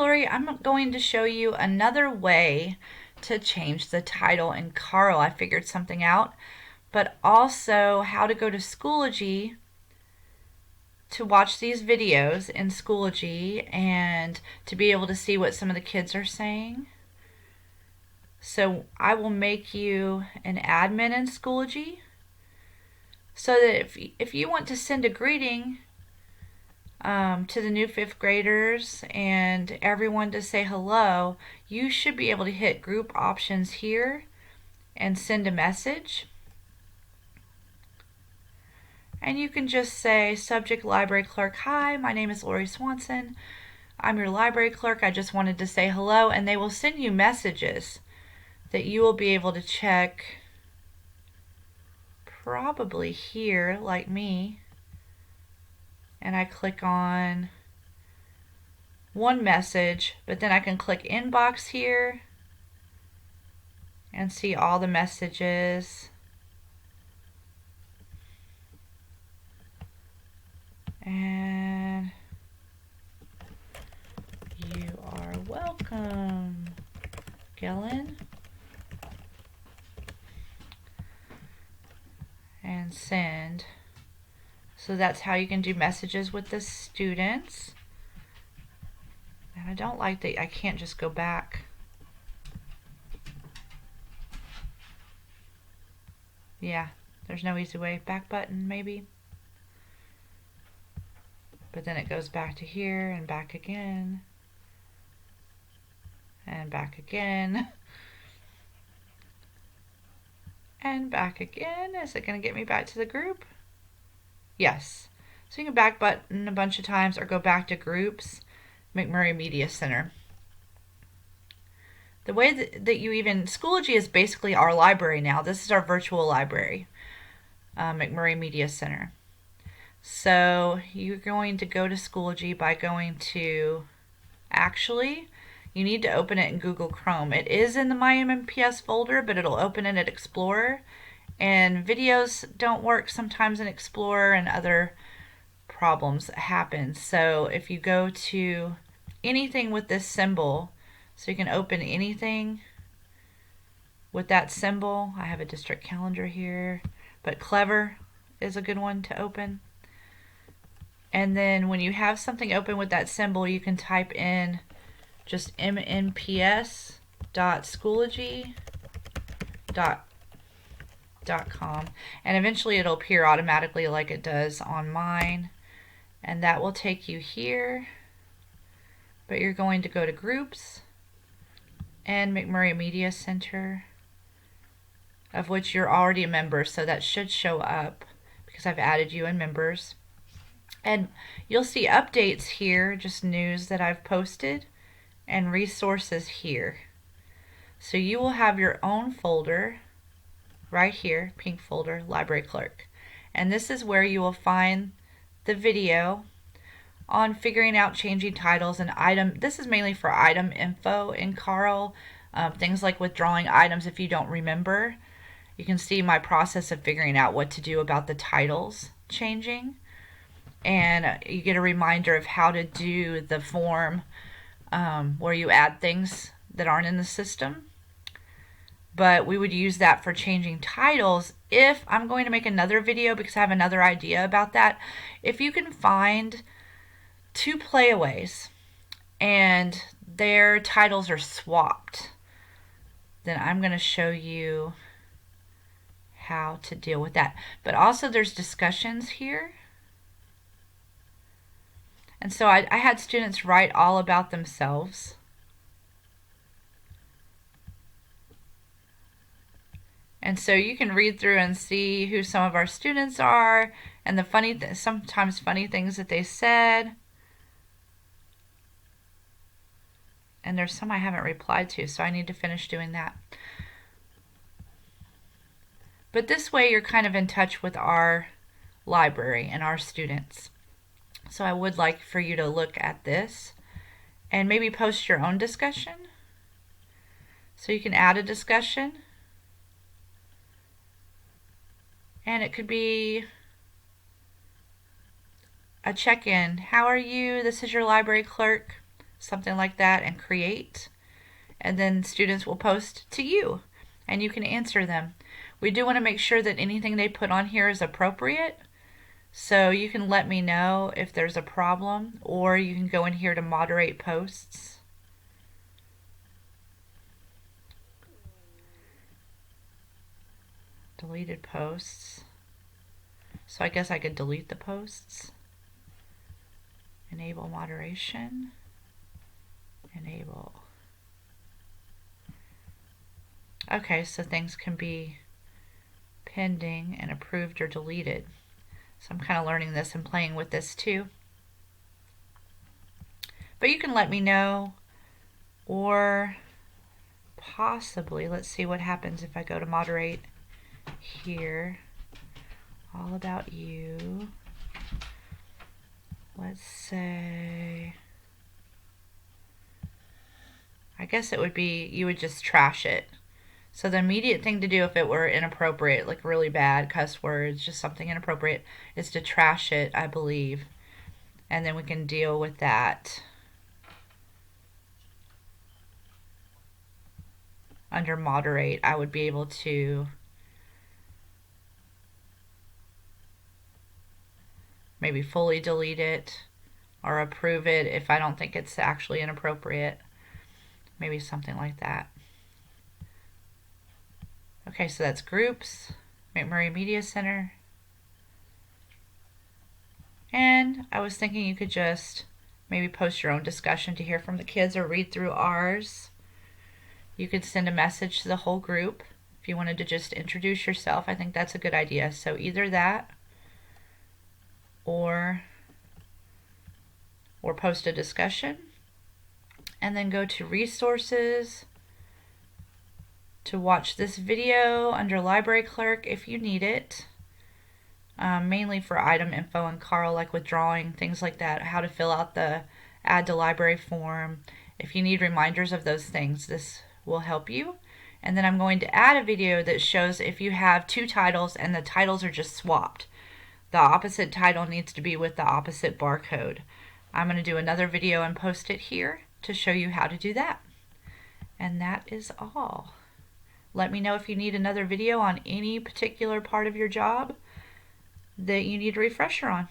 Lori, I'm going to show you another way to change the title in Carl. I figured something out, but also how to go to Schoology to watch these videos in Schoology and to be able to see what some of the kids are saying. So I will make you an admin in Schoology so that if you want to send a greeting to the new fifth graders and everyone to say hello, you should be able to hit group options here and send a message. And you can just say, subject library clerk, hi, my name is Lori Swanson. I'm your library clerk. I just wanted to say hello. And they will send you messages that you will be able to check probably here, like me. And I click on one message, but then I can click inbox here and see all the messages. And you are welcome, Gillen. And send. So that's how you can do messages with the students. And I don't like that I can't just go back. Yeah, there's no easy way. Back button maybe. But then it goes back to here and back again. And back again. And back again. Is it going to get me back to the group? Yes. So you can back button a bunch of times or go back to groups. McMurray Media Center. The way that you even, Schoology is basically our library now. This is our virtual library, McMurray Media Center. So you're going to go to Schoology by going to, actually, you need to open it in Google Chrome. It is in the My MMPS folder, but it'll open it at Explorer. And videos don't work sometimes in Explorer and other problems happen. So if you go to anything with this symbol, so you can open anything with that symbol. I have a district calendar here, but Clever is a good one to open. And then when you have something open with that symbol, you can type in just mmps.schoology.com, and eventually it'll appear automatically like it does on mine, and that will take you here. But you're going to go to groups and McMurray Media Center, of which you're already a member, so that should show up because I've added you in members. And you'll see updates here, just news that I've posted, and resources here. So you will have your own folder right here, pink folder, Library Clerk. And this is where you will find the video on figuring out changing titles and item. This is mainly for item info in Carl. Things like withdrawing items if you don't remember. You can see my process of figuring out what to do about the titles changing. And you get a reminder of how to do the form where you add things that aren't in the system. But we would use that for changing titles. If I'm going to make another video because I have another idea about that, if you can find 2 playaways and their titles are swapped, then I'm going to show you how to deal with that. But also there's discussions here. And so I had students write all about themselves. And so you can read through and see who some of our students are and the sometimes funny things that they said. And there's some I haven't replied to, so I need to finish doing that. But this way you're kind of in touch with our library and our students. So I would like for you to look at this and maybe post your own discussion. So you can add a discussion. And it could be a check-in. How are you? This is your library clerk something like that, and create. And then students will post to you and you can answer them. We do want to make sure that anything they put on here is appropriate. So you can let me know if there's a problem, or you can go in here to moderate posts. Deleted posts. So I guess I could delete the posts. Enable moderation. Enable. Okay, so things can be pending and approved or deleted. So I'm kind of learning this and playing with this too. But you can let me know, or possibly, let's see what happens if I go to moderate here. All about you. Let's say, I guess it would be, you would just trash it. So the immediate thing to do if it were inappropriate, like really bad cuss words, just something inappropriate, is to trash it, I believe. And then we can deal with that under moderate. I would be able to maybe fully delete it or approve it if I don't think it's actually inappropriate. Maybe something like that. Okay, so that's groups, McMurray Media Center. And I was thinking you could just maybe post your own discussion to hear from the kids or read through ours. You could send a message to the whole group if you wanted to just introduce yourself. I think that's a good idea. So either that or post a discussion, and then go to resources to watch this video under Library Clerk if you need it, mainly for item info and Carl, like withdrawing, things like that, how to fill out the add to library form. If you need reminders of those things, this will help you. And then I'm going to add a video that shows if you have two titles and the titles are just swapped. The opposite title needs to be with the opposite barcode. I'm going to do another video and post it here to show you how to do that. And that is all. Let me know if you need another video on any particular part of your job that you need a refresher on.